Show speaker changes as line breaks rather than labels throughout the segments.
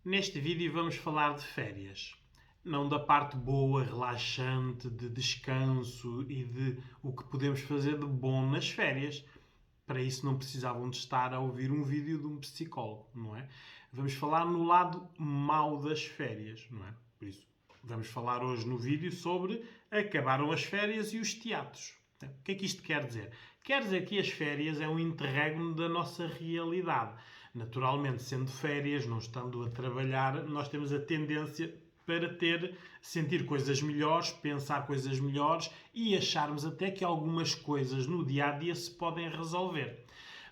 Neste vídeo vamos falar de férias. Não da parte boa, relaxante, de descanso e de o que podemos fazer de bom nas férias. Para isso não precisavam de estar a ouvir um vídeo de um psicólogo, não é? Vamos falar no lado mau das férias, não é? Por isso, vamos falar hoje no vídeo sobre acabaram as férias e os teatros. O que é que isto quer dizer? Quer dizer que as férias é um interregno da nossa realidade. Naturalmente, sendo férias, não estando a trabalhar, nós temos a tendência para sentir coisas melhores, pensar coisas melhores e acharmos até que algumas coisas no dia a dia se podem resolver.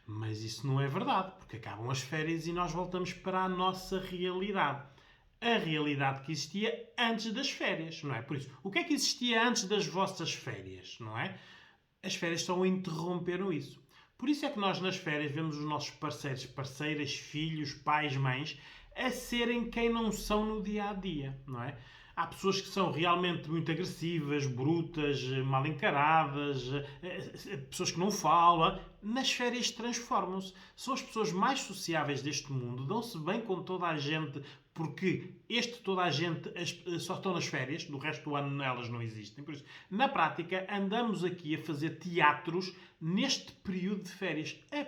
Mas isso não é verdade, porque acabam as férias e nós voltamos para a nossa realidade. A realidade que existia antes das férias, não é? Por isso, o que é que existia antes das vossas férias, não é? As férias só interromperam isso. Por isso é que nós nas férias vemos os nossos parceiros, parceiras, filhos, pais, mães a serem quem não são no dia a dia, não é? Há pessoas que são realmente muito agressivas, brutas, mal encaradas, pessoas que não falam. Nas férias transformam-se. São as pessoas mais sociáveis deste mundo, dão-se bem com toda a gente, porque toda a gente só estão nas férias, do resto do ano elas não existem. Por isso, na prática, andamos aqui a fazer teatros neste período de férias, a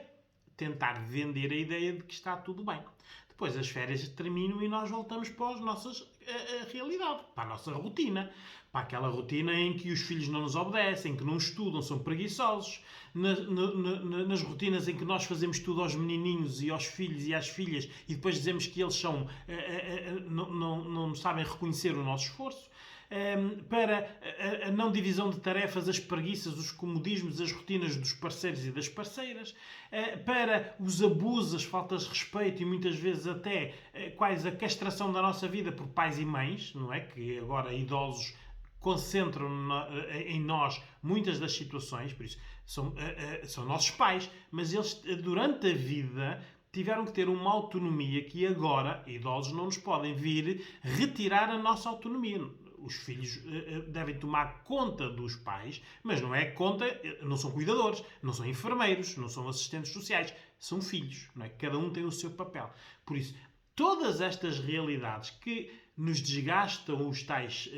tentar vender a ideia de que está tudo bem. Depois as férias terminam e nós voltamos para a nossa realidade, para a nossa rotina. Para aquela rotina em que os filhos não nos obedecem, que não estudam, são preguiçosos. Nas rotinas em que nós fazemos tudo aos menininhos e aos filhos e às filhas e depois dizemos que eles não sabem reconhecer o nosso esforço. Para a não divisão de tarefas, as preguiças, os comodismos, as rotinas dos parceiros e das parceiras, para os abusos, as faltas de respeito e muitas vezes até quase a castração da nossa vida por pais e mães, não é? Que agora idosos concentram em nós muitas das situações, por isso são nossos pais, mas eles durante a vida tiveram que ter uma autonomia que agora, idosos, não nos podem vir retirar a nossa autonomia. Os filhos devem tomar conta dos pais, mas não é conta, não são cuidadores, não são enfermeiros, não são assistentes sociais, são filhos, não é? Cada um tem o seu papel. Por isso, todas estas realidades que nos desgastam os tais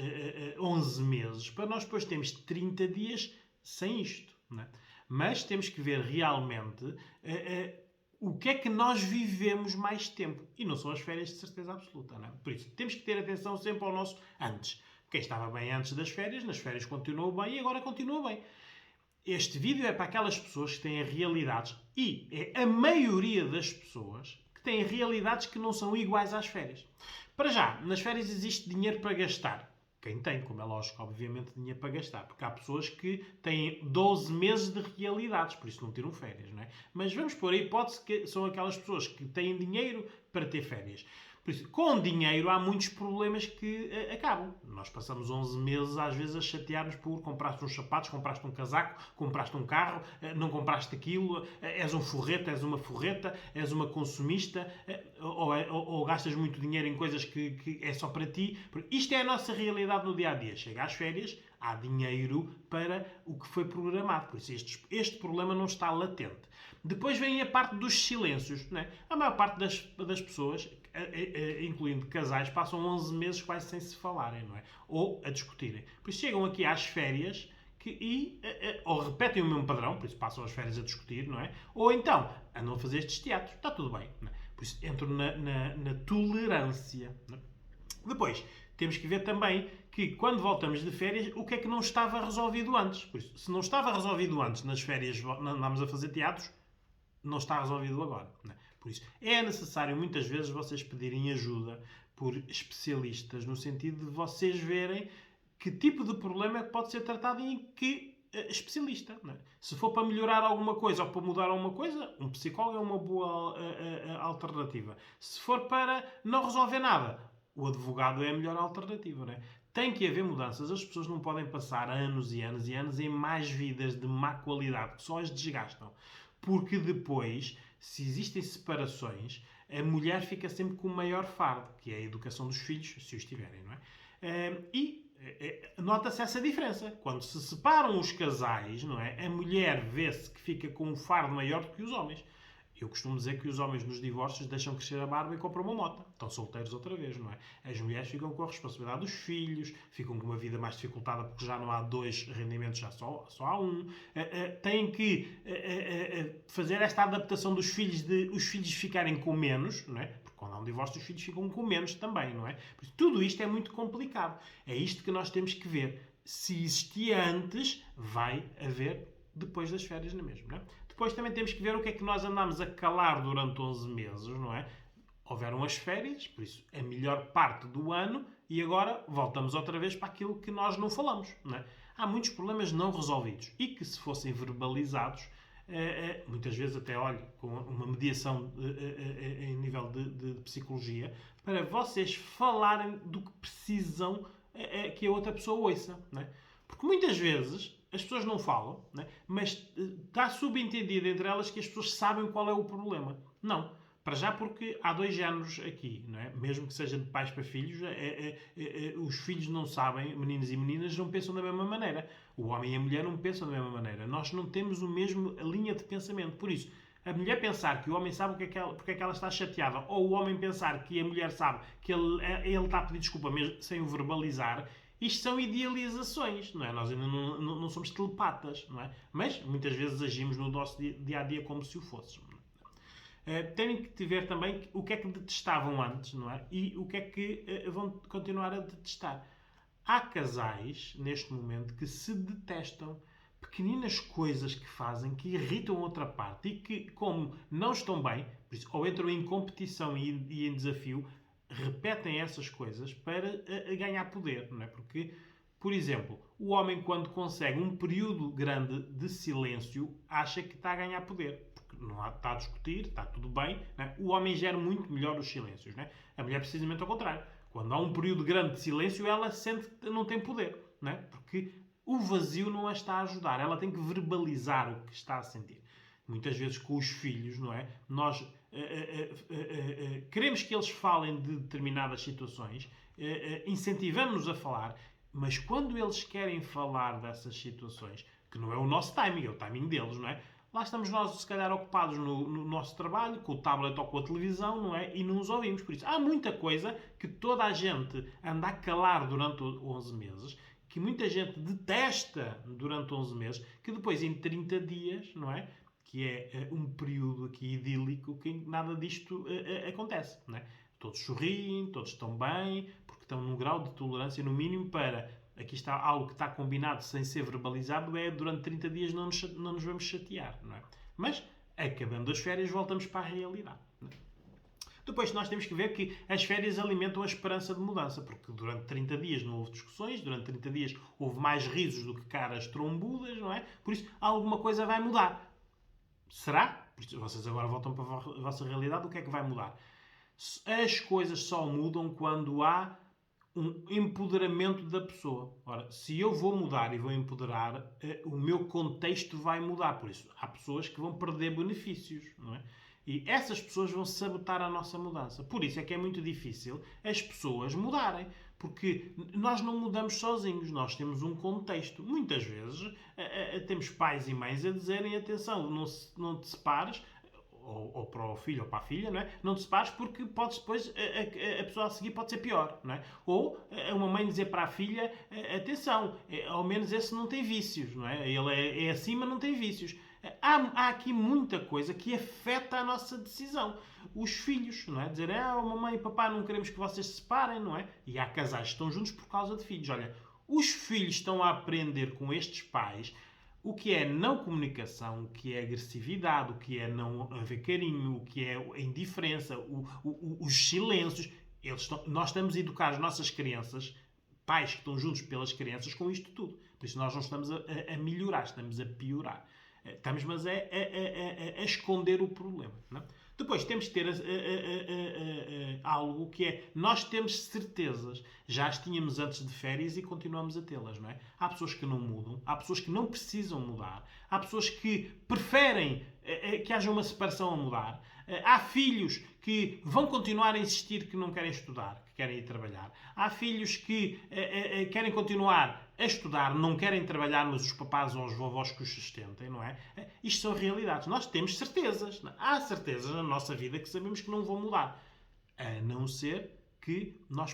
11 meses, para nós depois temos 30 dias sem isto, não é? Mas temos que ver realmente o que é que nós vivemos mais tempo. E não são as férias de certeza absoluta, não é? Por isso, temos que ter atenção sempre ao nosso antes. Quem estava bem antes das férias, nas férias continuou bem e agora continua bem. Este vídeo é para aquelas pessoas que têm realidades, e é a maioria das pessoas que têm realidades que não são iguais às férias. Para já, nas férias existe dinheiro para gastar. Quem tem, como é lógico, obviamente, dinheiro para gastar. Porque há pessoas que têm 12 meses de realidades, por isso não tiram férias, não é? Mas vamos pôr a hipótese que são aquelas pessoas que têm dinheiro para ter férias. Por isso, com dinheiro há muitos problemas que acabam. Nós passamos 11 meses, às vezes, a chatear-nos por compraste uns sapatos, compraste um casaco, compraste um carro, não compraste aquilo, és um forreta, és uma forreta, és uma consumista, ou gastas muito dinheiro em coisas que é só para ti. Isto é a nossa realidade no dia-a-dia. Chega às férias, há dinheiro para o que foi programado. Por isso, este problema não está latente. Depois vem a parte dos silêncios. Não é? A maior parte das pessoas, incluindo casais, passam 11 meses quase sem se falarem, não é? Ou a discutirem. Por isso chegam aqui às férias ou repetem o mesmo padrão, por isso passam as férias a discutir, não é? Ou então andam a fazer estes teatros. Está tudo bem. Não é? Por isso entram na tolerância. Não é? Depois, temos que ver também que quando voltamos de férias, o que é que não estava resolvido antes? Por isso, se não estava resolvido antes, nas férias andámos a fazer teatros, não está resolvido agora. Não é? Por isso, é necessário muitas vezes vocês pedirem ajuda por especialistas, no sentido de vocês verem que tipo de problema é que pode ser tratado em que especialista. Não é? Se for para melhorar alguma coisa ou para mudar alguma coisa, um psicólogo é uma boa alternativa. Se for para não resolver nada, o advogado é a melhor alternativa. Não é? Tem que haver mudanças. As pessoas não podem passar anos e anos e anos em mais vidas de má qualidade, que só as desgastam. Porque depois, se existem separações, a mulher fica sempre com o maior fardo, que é a educação dos filhos, se os tiverem, não é? Nota-se essa diferença. Quando se separam os casais, não é? A mulher vê-se que fica com um fardo maior do que os homens. Eu costumo dizer que os homens nos divórcios deixam crescer a barba e compram uma moto. Estão solteiros outra vez, não é? As mulheres ficam com a responsabilidade dos filhos, ficam com uma vida mais dificultada porque já não há 2 rendimentos, já só há um. Têm que fazer esta adaptação dos filhos, de os filhos ficarem com menos, não é? Porque quando há um divórcio os filhos ficam com menos também, não é? Tudo isto é muito complicado. É isto que nós temos que ver. Se existia antes, vai haver depois das férias na mesma, não é? Depois também temos que ver o que é que nós andámos a calar durante 11 meses, não é? Houveram as férias, por isso a melhor parte do ano, e agora voltamos outra vez para aquilo que nós não falamos, não é? Há muitos problemas não resolvidos e que, se fossem verbalizados, muitas vezes até, olha, com uma mediação em nível de psicologia, para vocês falarem do que precisam que a outra pessoa ouça, não é? Porque muitas vezes as pessoas não falam, né? Mas está subentendido entre elas que as pessoas sabem qual é o problema. Não. Para já porque há 2 géneros aqui, não é? Mesmo que seja de pais para filhos, os filhos não sabem, meninos e meninas não pensam da mesma maneira. O homem e a mulher não pensam da mesma maneira. Nós não temos a mesma linha de pensamento. Por isso, a mulher pensar que o homem sabe porque é que ela está chateada, ou o homem pensar que a mulher sabe que ele está a pedir desculpa mesmo sem o verbalizar, isto são idealizações, não é? Nós ainda não somos telepatas, não é? Mas muitas vezes agimos no nosso dia-a-dia como se o fôssemos. Têm que ver também o que é que detestavam antes, não é? E o que é que vão continuar a detestar. Há casais, neste momento, que se detestam. Pequeninas coisas que fazem, que irritam outra parte e que, como não estão bem, por isso, ou entram em competição e em desafio, repetem essas coisas para ganhar poder, não é? Porque, por exemplo, o homem, quando consegue um período grande de silêncio, acha que está a ganhar poder. Porque não está a discutir, está tudo bem, não é? O homem gera muito melhor os silêncios, não é? A mulher, precisamente ao contrário. Quando há um período grande de silêncio, ela sente que não tem poder, não é? Porque o vazio não a está a ajudar. Ela tem que verbalizar o que está a sentir. Muitas vezes com os filhos, não é? Nós queremos que eles falem de determinadas situações, incentivamos-nos a falar, mas quando eles querem falar dessas situações, que não é o nosso timing, é o timing deles, não é? Lá estamos nós, se calhar, ocupados no nosso trabalho, com o tablet ou com a televisão, não é? E não nos ouvimos. Por isso, há muita coisa que toda a gente anda a calar durante 11 meses, que muita gente detesta durante 11 meses, que depois, em 30 dias, não é? Que é um período aqui idílico, que nada disto acontece, não é? Todos sorriem, todos estão bem, porque estão num grau de tolerância, no mínimo, para... Aqui está algo que está combinado sem ser verbalizado, é durante 30 dias não nos vamos chatear, não é? Mas, acabando as férias, voltamos para a realidade, não é? Depois nós temos que ver que as férias alimentam a esperança de mudança, porque durante 30 dias não houve discussões, durante 30 dias houve mais risos do que caras trombudas, não é? Por isso, alguma coisa vai mudar. Será? Por isso, vocês agora voltam para a vossa realidade, o que é que vai mudar? As coisas só mudam quando há um empoderamento da pessoa. Ora, se eu vou mudar e vou empoderar, o meu contexto vai mudar. Por isso, há pessoas que vão perder benefícios, não é? E essas pessoas vão sabotar a nossa mudança. Por isso é que é muito difícil as pessoas mudarem. Porque nós não mudamos sozinhos, nós temos um contexto. Muitas vezes temos pais e mães a dizerem: atenção, não te separes, ou para o filho ou para a filha, não é? Não te separes porque podes depois, a pessoa a seguir pode ser pior, não é? Ou uma mãe dizer para a filha: atenção, ao menos esse não tem vícios, não é? Ele é assim, mas não tem vícios. Há aqui muita coisa que afeta a nossa decisão. Os filhos, não é? Dizer: mamãe e papá, não queremos que vocês se separem, não é? E há casais que estão juntos por causa de filhos. Olha, os filhos estão a aprender com estes pais o que é não comunicação, o que é agressividade, o que é não haver carinho, o que é a indiferença, os silêncios. Nós estamos a educar as nossas crianças, pais que estão juntos pelas crianças, com isto tudo. Por isso nós não estamos a melhorar, estamos a piorar. Estamos, mas a esconder o problema, não é? Depois temos que ter algo que é, nós temos certezas, já as tínhamos antes de férias e continuamos a tê-las, não é? Há pessoas que não mudam, há pessoas que não precisam mudar, há pessoas que preferem que haja uma separação a mudar, há filhos que vão continuar a insistir que não querem estudar, que querem ir trabalhar. Há filhos que querem continuar a estudar, não querem trabalhar, mas os papás ou os vovós que os sustentem, não é? Isto são realidades. Nós temos certezas. Há certezas na nossa vida que sabemos que não vão mudar. A não ser que nós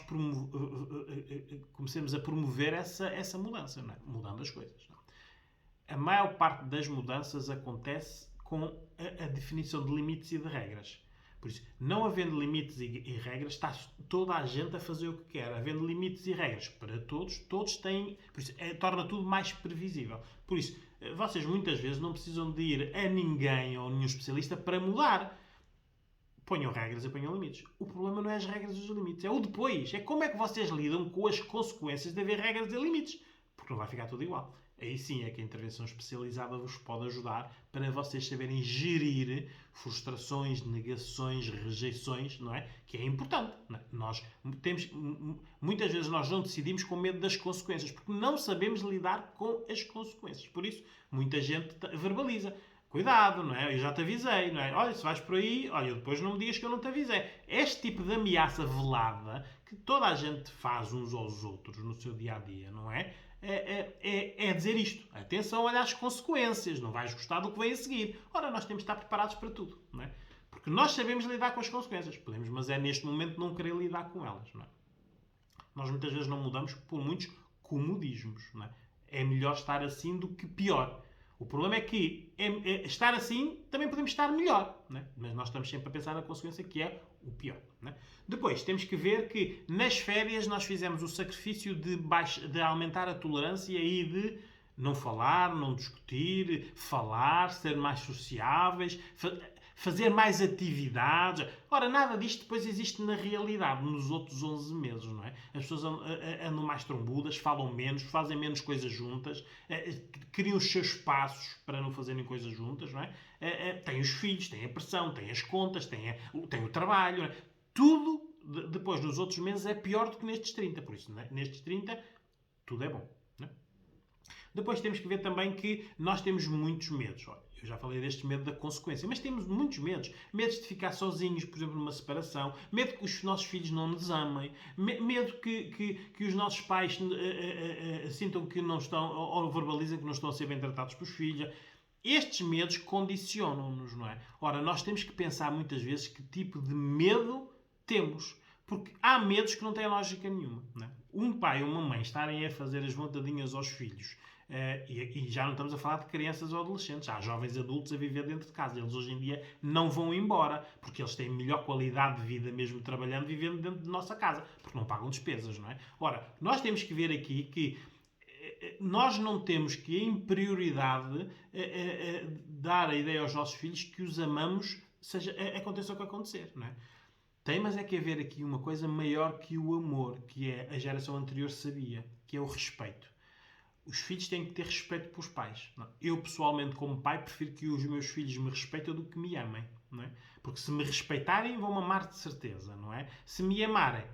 comecemos a promover essa mudança, não é? Mudando as coisas. Não é? A maior parte das mudanças acontece com a definição de limites e de regras. Por isso, não havendo limites e regras, está toda a gente a fazer o que quer. Havendo limites e regras para todos, todos têm... Por isso, torna tudo mais previsível. Por isso, vocês muitas vezes não precisam de ir a ninguém ou a nenhum especialista para mudar. Ponham regras e ponham limites. O problema não é as regras e os limites, é o depois. É como é que vocês lidam com as consequências de haver regras e limites. Porque não vai ficar tudo igual. Aí sim é que a intervenção especializada vos pode ajudar para vocês saberem gerir frustrações, negações, rejeições, não é? Que é importante. Não é? Muitas vezes nós não decidimos com medo das consequências, porque não sabemos lidar com as consequências. Por isso, muita gente verbaliza. Cuidado, não é? Eu já te avisei, não é? Olha, se vais por aí, olha, depois não me digas que eu não te avisei. Este tipo de ameaça velada que toda a gente faz uns aos outros no seu dia-a-dia, não é? É dizer isto. Atenção, olha as consequências. Não vais gostar do que vem a seguir. Ora, nós temos de estar preparados para tudo, não é? Porque nós sabemos lidar com as consequências. Podemos, mas é neste momento não querer lidar com elas, não é? Nós muitas vezes não mudamos por muitos comodismos, não é? É melhor estar assim do que pior. O problema é que estar assim também podemos estar melhor, né? Mas nós estamos sempre a pensar na consequência que é o pior. Né? Depois temos que ver que nas férias nós fizemos o sacrifício de aumentar a tolerância e de não falar, não discutir, falar, ser mais sociáveis, fazer mais atividades. Ora, nada disto depois existe na realidade, nos outros 11 meses, não é? As pessoas andam mais trombudas, falam menos, fazem menos coisas juntas, criam os seus espaços para não fazerem coisas juntas, não é? Têm os filhos, têm a pressão, têm as contas, têm o trabalho, não é? Tudo depois nos outros meses é pior do que nestes 30. Por isso, nestes 30, tudo é bom. Depois temos que ver também que nós temos muitos medos. Olha, eu já falei deste medo da consequência, mas temos muitos medos. Medos de ficar sozinhos, por exemplo, numa separação. Medo que os nossos filhos não nos amem. Medo que os nossos pais sintam que não estão, ou verbalizem que não estão a ser bem tratados pelos filhos. Estes medos condicionam-nos, não é? Ora, nós temos que pensar muitas vezes que tipo de medo temos. Porque há medos que não têm lógica nenhuma. Não é? Um pai ou uma mãe estarem a fazer as vontadinhas aos filhos, e já não estamos a falar de crianças ou adolescentes, há jovens adultos a viver dentro de casa. Eles hoje em dia não vão embora, porque eles têm melhor qualidade de vida mesmo trabalhando, vivendo dentro de nossa casa, porque não pagam despesas, não é? Ora, nós temos que ver aqui que nós não temos que, em prioridade, dar a ideia aos nossos filhos que os amamos, aconteça o que acontecer, não é? Tem, mas é que haver aqui uma coisa maior que o amor, que é a geração anterior sabia, que é o respeito. Os filhos têm que ter respeito pelos pais. Não? Eu, pessoalmente, como pai, prefiro que os meus filhos me respeitem do que me amem. Não é? Porque se me respeitarem, vão-me amar de certeza. Não é? Se me amarem,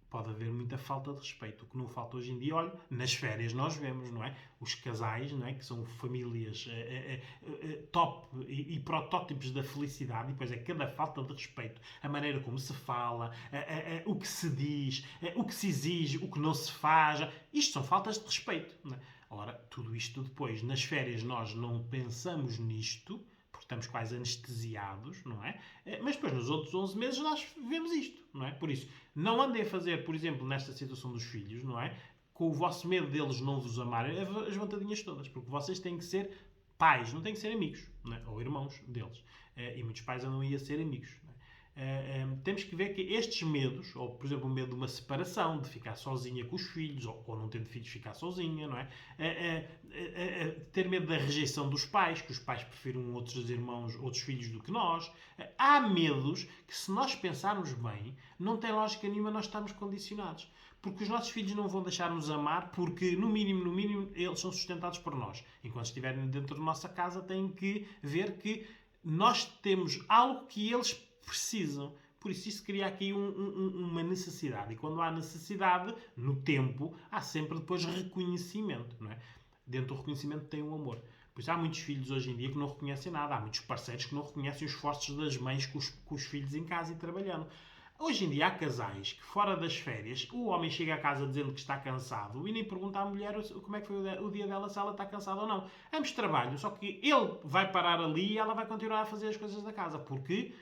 pode haver muita falta de respeito. O que não falta hoje em dia, olha, nas férias nós vemos, não é? Os casais, não é? Que são famílias top e protótipos da felicidade, e depois é cada falta de respeito, a maneira como se fala, o que se diz, o que se exige, o que não se faz. Isto são faltas de respeito, não é? Ora, tudo isto depois, nas férias nós não pensamos nisto, porque estamos quase anestesiados, não é? Mas depois nos outros 11 meses nós vemos isto, não é? Por isso, não andem a fazer, por exemplo, nesta situação dos filhos, não é? Com o vosso medo deles não vos amarem, as vontadinhas todas, porque vocês têm que ser pais, não têm que ser amigos, não é? Ou irmãos deles. E muitos pais andam aí a ser amigos. Temos que ver que estes medos, ou por exemplo o medo de uma separação, de ficar sozinha com os filhos, ou não tendo filhos ficar sozinha, não é? Ter medo da rejeição dos pais, que os pais prefiram outros irmãos, outros filhos do que nós. Há medos que, se nós pensarmos bem, não tem lógica nenhuma nós estarmos condicionados. Porque os nossos filhos não vão deixar-nos amar, porque no mínimo, eles são sustentados por nós. Enquanto estiverem dentro da nossa casa, têm que ver que nós temos algo que eles precisam. Por isso cria aqui uma necessidade. E quando há necessidade, no tempo, há sempre depois reconhecimento. Não é? Dentro do reconhecimento tem o amor. Por isso há muitos filhos hoje em dia que não reconhecem nada. Há muitos parceiros que não reconhecem os esforços das mães com os filhos em casa e trabalhando. Hoje em dia há casais que, fora das férias, o homem chega a casa dizendo que está cansado e nem pergunta à mulher como é que foi o dia dela, se ela está cansada ou não. Ambos trabalham, só que ele vai parar ali e ela vai continuar a fazer as coisas da casa, porque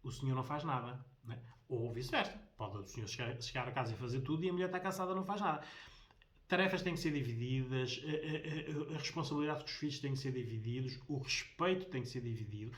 o senhor não faz nada. Né? Ou vice-versa. Pode o senhor chegar a casa e fazer tudo e a mulher está cansada e não faz nada. Tarefas têm que ser divididas, a responsabilidade com os filhos tem que ser divididos, o respeito tem que ser dividido,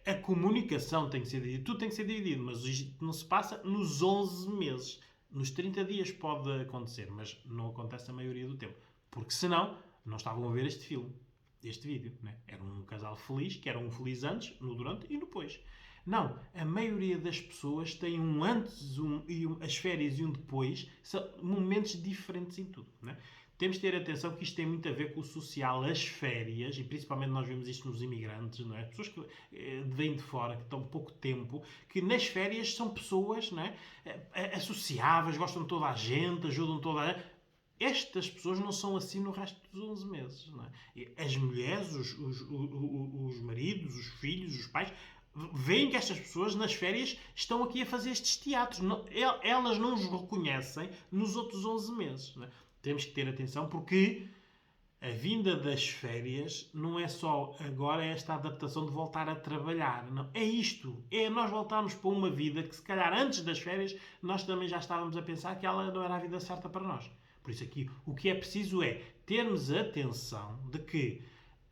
a comunicação tem que ser dividida, tudo tem que ser dividido, mas isto não se passa nos 11 meses. Nos 30 dias pode acontecer, mas não acontece a maioria do tempo. Porque senão, não estavam a ver este filme, este vídeo. Né? Era um casal feliz, que era um feliz antes, no durante e no depois. Não, a maioria das pessoas tem um antes, as férias e um depois, são momentos diferentes em tudo. Né? Temos de ter atenção que isto tem muito a ver com o social, as férias, e principalmente nós vemos isto nos imigrantes, não é? Pessoas que vêm de fora, que estão pouco tempo, que nas férias são pessoas, não é? Associáveis, gostam de toda a gente, ajudam toda a gente. Estas pessoas não são assim no resto dos 11 meses. Não é? As mulheres, os maridos, os filhos, os pais, veem que estas pessoas nas férias estão aqui a fazer estes teatros. Elas não os reconhecem nos outros 11 meses. Não é? Temos que ter atenção porque a vinda das férias não é só agora esta adaptação de voltar a trabalhar. Não. É isto. É nós voltarmos para uma vida que se calhar antes das férias nós também já estávamos a pensar que ela não era a vida certa para nós. Por isso aqui o que é preciso é termos atenção de que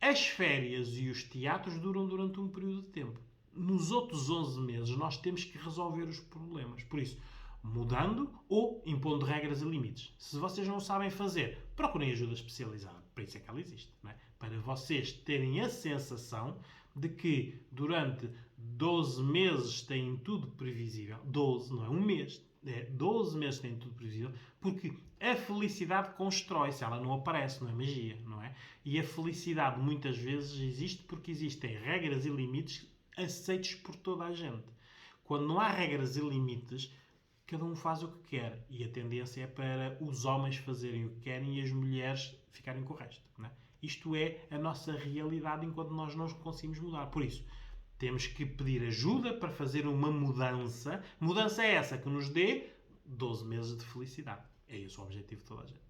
as férias e os teatros duram durante um período de tempo. Nos outros 11 meses nós temos que resolver os problemas. Por isso, mudando ou impondo regras e limites. Se vocês não sabem fazer, procurem ajuda especializada. Para isso é que ela existe. Não é? Para vocês terem a sensação de que durante 12 meses têm tudo previsível. 12, não é um mês. 12 meses têm tudo previsível, porque a felicidade constrói-se, ela não aparece, não é magia, não é? E a felicidade muitas vezes existe porque existem regras e limites aceitos por toda a gente. Quando não há regras e limites, cada um faz o que quer. E a tendência é para os homens fazerem o que querem e as mulheres ficarem com o resto. Não é? Isto é a nossa realidade enquanto nós não conseguimos mudar. Por isso, temos que pedir ajuda para fazer uma mudança. Mudança é essa que nos dê 12 meses de felicidade. É esse o objetivo de toda a gente.